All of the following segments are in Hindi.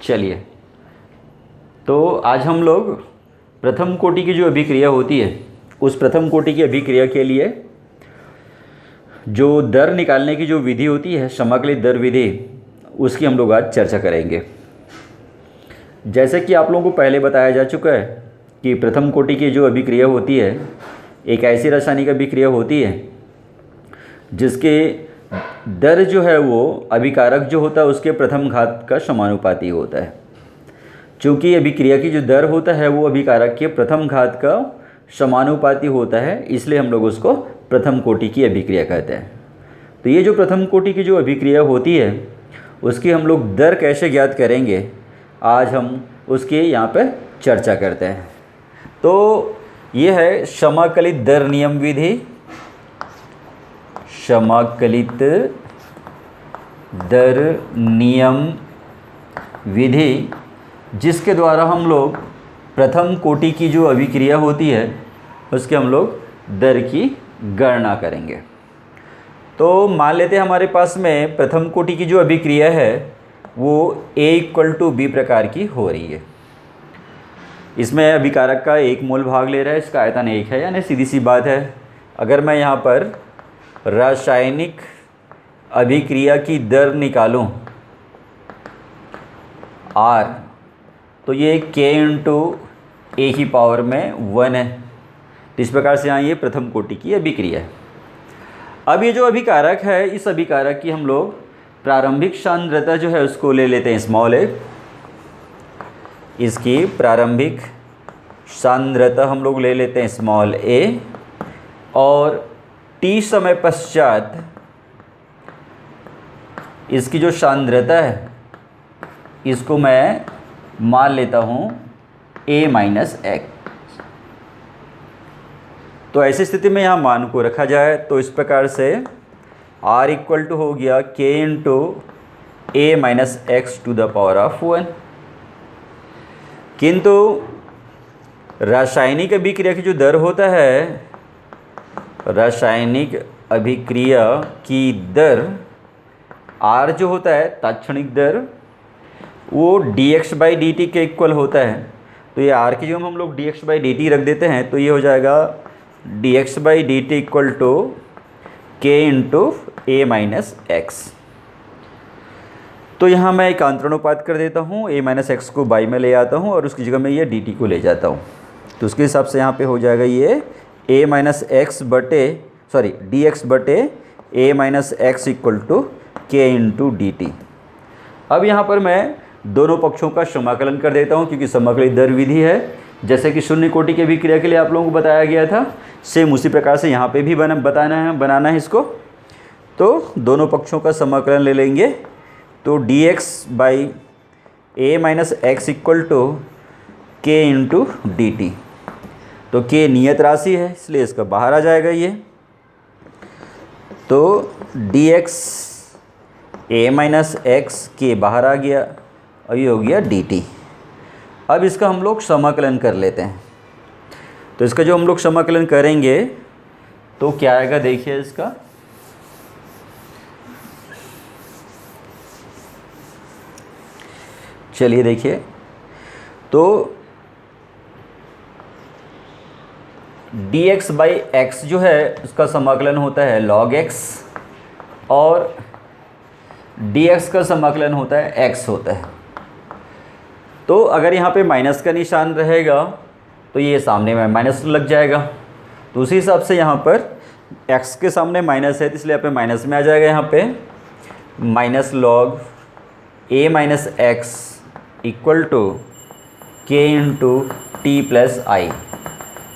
चलिए, तो आज हम लोग प्रथम कोटि की जो अभिक्रिया होती है उस प्रथम कोटि की अभिक्रिया के लिए जो दर निकालने की जो विधि होती है, समाकलित दर विधि, उसकी हम लोग आज चर्चा करेंगे। जैसे कि आप लोगों को पहले बताया जा चुका है कि प्रथम कोटि की जो अभिक्रिया होती है एक ऐसी रासायनिक अभिक्रिया होती है जिसके दर जो है वो अभिकारक जो होता है उसके प्रथम घात का समानुपाती होता है। चूँकि अभिक्रिया की जो दर होता है वो अभिकारक के प्रथम घात का समानुपाती होता है, इसलिए हम लोग उसको प्रथम कोटि की अभिक्रिया कहते हैं। तो ये जो प्रथम कोटि की जो अभिक्रिया होती है उसकी हम लोग दर कैसे ज्ञात करेंगे, आज हम उसकी यहाँ पे चर्चा करते हैं। तो ये है समाकलित दर नियम विधि, समाकलित दर नियम विधि, जिसके द्वारा हम लोग प्रथम कोटि की जो अभिक्रिया होती है उसके हम लोग दर की गणना करेंगे। तो मान लेते हैं हमारे पास में प्रथम कोटि की जो अभिक्रिया है वो A=B प्रकार की हो रही है। इसमें अभिकारक का 1 मोल भाग ले रहा है, इसका आयतन 1 है, यानी सीधी सी बात है। अगर मैं यहाँ पर रासायनिक अभिक्रिया की दर निकालूं R, तो ये K×A⁻1 है। इस प्रकार से यहाँ ये प्रथम कोटि की अभिक्रिया है। अब ये जो अभिकारक है, इस अभिकारक की हम लोग प्रारंभिक सांद्रता जो है उसको ले लेते हैं a। इसकी प्रारंभिक सांद्रता हम लोग ले लेते हैं a, और t समय पश्चात इसकी जो सांद्रता है इसको मैं मान लेता हूँ A-x। तो ऐसी स्थिति में यहाँ मान को रखा जाए तो इस प्रकार से R इक्वल टू हो गया K×A-x⁻1। किंतु रासायनिक अभिक्रिया की जो दर होता है, रासायनिक अभिक्रिया की दर R जो होता है तात्क्षणिक दर, वो dx/dt के इक्वल होता है। तो ये R की जो हम लोग dx/dt रख देते हैं तो ये हो जाएगा dx/dt इक्वल टू K×A-x। तो यहाँ मैं एक अंतरानुपात कर देता हूँ, A-x को बाई में ले आता हूँ और उसकी जगह में ये dt को ले जाता हूँ। तो उसके हिसाब से यहाँ पे हो जाएगा ये dx/A-x इक्वल टू K×dt। अब यहाँ पर मैं दोनों पक्षों का समाकलन कर देता हूँ, क्योंकि समाकलित दर विधि है। जैसे कि शून्य कोटि की अभिक्रिया के लिए आप लोगों को बताया गया था, सेम उसी प्रकार से यहाँ पे भी बनाना है इसको। तो दोनों पक्षों का समाकलन ले लेंगे, तो dx/A-x इक्वल टू K×dt। तो K नियत राशि है इसलिए इसका बाहर आ जाएगा ये। तो dx/A-x के बाहर आ गया और ये हो गया dt। अब इसका हम लोग समाकलन कर लेते हैं। तो इसका जो हम लोग समाकलन करेंगे तो क्या आएगा, देखिए इसका। चलिए देखिए, तो dx/x जो है उसका समाकलन होता है log x, और dx का समाकलन होता है x होता है। तो अगर यहाँ पे माइनस का निशान रहेगा तो ये सामने में माइनस लग जाएगा। तो उसी हिसाब से यहाँ पर x के सामने माइनस है तो इसलिए यहाँ पे माइनस में आ जाएगा। यहाँ पे -log A-x equal to K×t+i,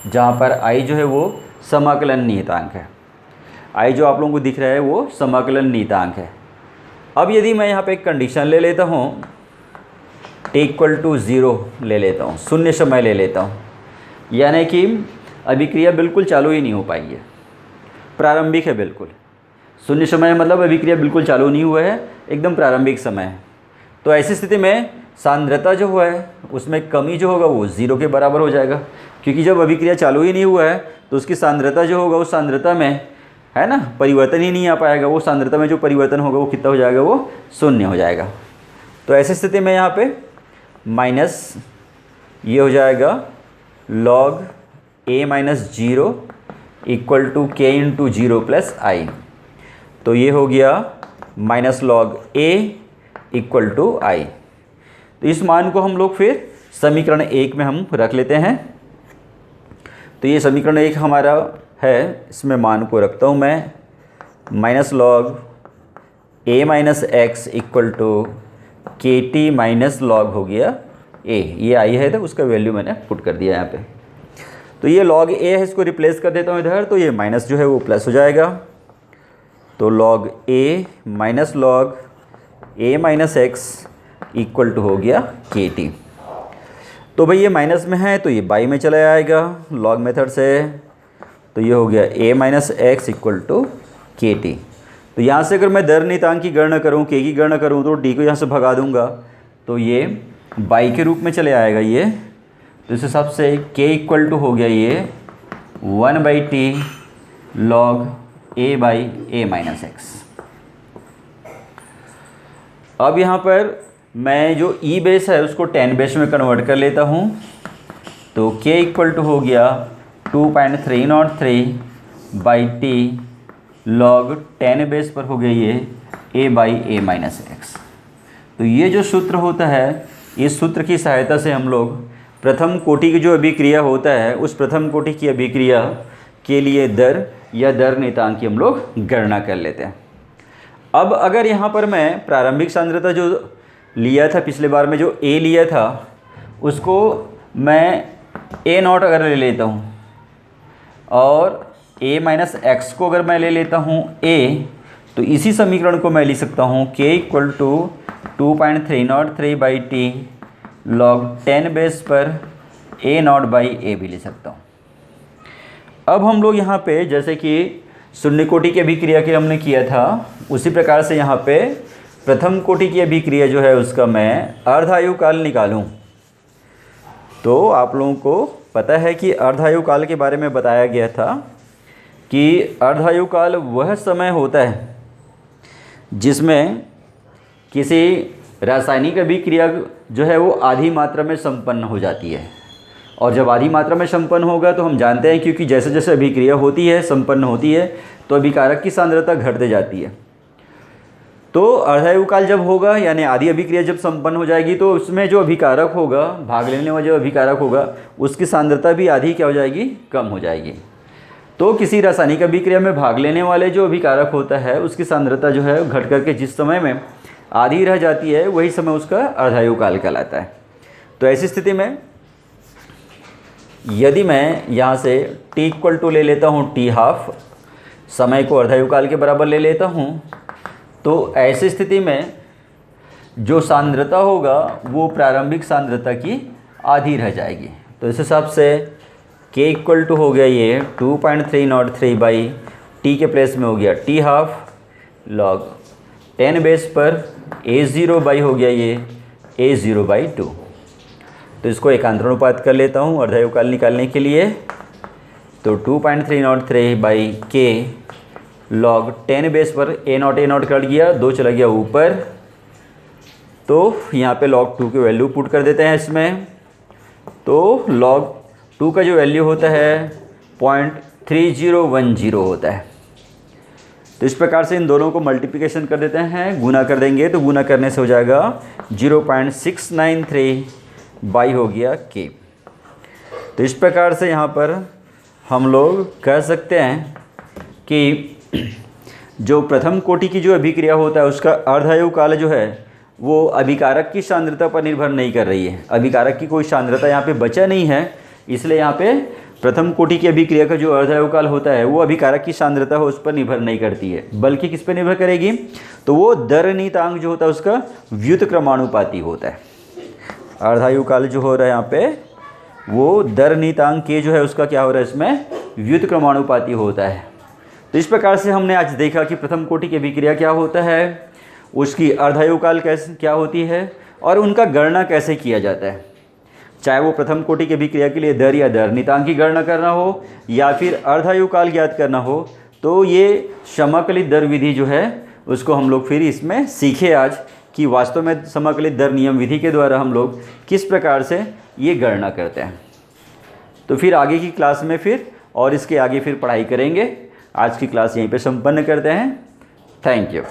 जहाँ पर i जो है वो समाकलन नियतांक है। i जो आप लोगों को दिख रहा है वो समाकलन नियतांक है। अब यदि मैं यहाँ पे एक कंडीशन ले लेता हूँ, t=0 ले लेता हूँ, शून्य समय ले लेता हूँ, यानी कि अभिक्रिया बिल्कुल चालू ही नहीं हो पाई है, प्रारंभिक है बिल्कुल। शून्य समय मतलब अभिक्रिया बिल्कुल चालू नहीं हुआ है, एकदम प्रारंभिक समय है। तो ऐसी स्थिति में सांद्रता जो हुआ है उसमें कमी जो होगा वो 0 के बराबर हो जाएगा, क्योंकि जब अभिक्रिया चालू ही नहीं हुआ है तो उसकी सांद्रता जो होगा उस सांद्रता में है ना परिवर्तन ही नहीं आ पाएगा। वो सांद्रता में जो परिवर्तन होगा वो कितना हो जाएगा, वो 0 हो जाएगा। तो ऐसी स्थिति में यहाँ पे माइनस ये हो जाएगा log a minus 0 equal to K into 0 plus I. तो ये हो गया minus log a equal to I. तो इस मान को हम लोग फिर समीकरण 1 में हम रख लेते हैं। तो ये समीकरण 1 हमारा है, इसमें मान को रखता हूँ मैं, minus log a minus X equal to K T minus log हो गया a। ये आई है तो उसका वैल्यू मैंने पुट कर दिया यहाँ पे। तो ये log a है, इसको रिप्लेस कर देता हूँ इधर, तो ये माइनस जो है वो प्लस हो जाएगा। तो log a minus log a minus X equal to हो गया के टी। तो भाई ये माइनस में है तो ये बाई में चला जाएगा लॉग मेथड से। तो ये हो गया a minus X equal to K T. तो यहाँ से अगर मैं दर नियतांक की गणना करूँ, के की गणना करूँ, तो d को यहाँ से भगा दूंगा तो ये बाई के रूप में चले आएगा ये। तो इस हिसाब से k इक्वल टू हो गया ये 1/t log a by a minus x. अब यहाँ पर मैं जो ई बेस है उसको 10 बेस में कन्वर्ट कर लेता हूँ। तो k इक्वल टू हो गया 2.303/t log 10 बेस पर हो गया ये a by a minus x. तो ये जो सूत्र होता है, इस सूत्र की सहायता से हम लोग प्रथम कोटि की जो अभिक्रिया होता है उस प्रथम कोटि की अभिक्रिया के लिए दर या दर नियतांक की हम लोग गणना कर लेते हैं। अब अगर यहाँ पर मैं प्रारंभिक सांद्रता जो लिया था पिछले बार में, जो a लिया था, उसको मैं a नॉट अगर ले लेता हूँ और a माइनस एक्स को अगर मैं ले लेता हूँ a, तो इसी समीकरण को मैं लिख सकता हूँ k equal to 2.303/t log 10 base पर a नॉट बाई a भी ले सकता हूँ। अब हम लोग यहाँ पे जैसे कि शून्य कोटि की अभिक्रिया के हमने किया था, उसी प्रकार से यहाँ पे प्रथम कोटि की अभिक्रिया जो है उसका मैं अर्धायु काल निकालूं। तो आप लोगों को पता है कि अर्धायु काल के बारे में बताया गया था कि अर्धायु काल वह समय होता है जिसमें किसी रासायनिक अभिक्रिया जो है वो आधी मात्रा में संपन्न हो जाती है। और जब आधी मात्रा में संपन्न होगा तो हम जानते हैं क्योंकि जैसे जैसे अभिक्रिया होती है, संपन्न होती है, तो अभिकारक की सांद्रता घटते जाती है। तो अर्धायु काल जब होगा यानी आधी अभिक्रिया जब संपन्न हो जाएगी तो उसमें जो अभिकारक होगा, भाग लेने वाला जो अभिकारक होगा, उसकी सांद्रता भी आधी क्या हो जाएगी, कम हो जाएगी। तो किसी रासायनिक अभिक्रिया में भाग लेने वाले जो अभिकारक होता है उसकी सांद्रता जो है घट करके जिस समय में आधी रह जाती है वही समय उसका अर्धायु काल कहलाता है। तो ऐसी स्थिति में यदि मैं यहाँ से t इक्वल टू ले लेता हूँ t हाफ, समय को अर्धायु काल के बराबर ले लेता हूँ, तो ऐसी स्थिति में जो सांद्रता होगा वो प्रारंभिक सांद्रता की आधी रह जाएगी। तो इस हिसाब से k इक्वल टू हो गया ये 2.303/t के प्लेस में हो गया t हाफ log 10 बेस पर a0 बाई हो गया ये a0/2। तो इसको एकांतरानुपात कर लेता हूँ अर्धायु काल निकालने के लिए। तो 2.303/k log 10 बेस पर a नॉट कट गया, 2 चला गया ऊपर। तो यहाँ पे log 2 की वैल्यू पुट कर देते हैं इसमें। तो log 2 का जो वैल्यू होता है 0.3010 होता है। तो इस प्रकार से इन दोनों को मल्टीप्लिकेशन कर देते हैं, गुना कर देंगे तो गुना करने से हो जाएगा 0.693 बाई हो गया k। तो इस प्रकार से यहाँ पर हम लोग कह सकते हैं कि जो प्रथम कोटि की जो अभिक्रिया होता है उसका अर्धायु काल जो है वो अभिकारक की सांद्रता पर निर्भर नहीं कर रही है। अभिकारक की कोई सांद्रता यहाँ पे बचा नहीं है, इसलिए यहाँ पे प्रथम कोटि की अभिक्रिया का जो अर्धायु काल होता है वो अभिकारक की सांद्रता हो उस पर निर्भर नहीं करती है, बल्कि किस पर निर्भर करेगी, तो वो दर नियतांक जो होता है उसका व्युत्क्रमानुपाती होता है। अर्धायु काल जो हो रहा है यहाँ पे वो दर नियतांक के जो है उसका क्या हो रहा है, इसमें व्युत्क्रमानुपाती होता है। तो इस प्रकार से हमने आज देखा कि प्रथम कोटि की अभिक्रिया क्या होता है, उसकी अर्धायु काल कैसे क्या होती है और उनका गणना कैसे किया जाता है। चाहे वो प्रथम कोटि की अभिक्रिया के लिए दर या दर नियतांक की गणना करना हो या फिर अर्धायु काल ज्ञात करना हो, तो ये समाकलित दर विधि जो है उसको हम लोग फिर इसमें सीखे आज कि वास्तव में समाकलित दर नियम विधि के द्वारा हम लोग किस प्रकार से ये गणना करते हैं। तो फिर आगे की क्लास में फिर और इसके आगे फिर पढ़ाई करेंगे। आज की क्लास यहीं पे संपन्न करते हैं। Thank you.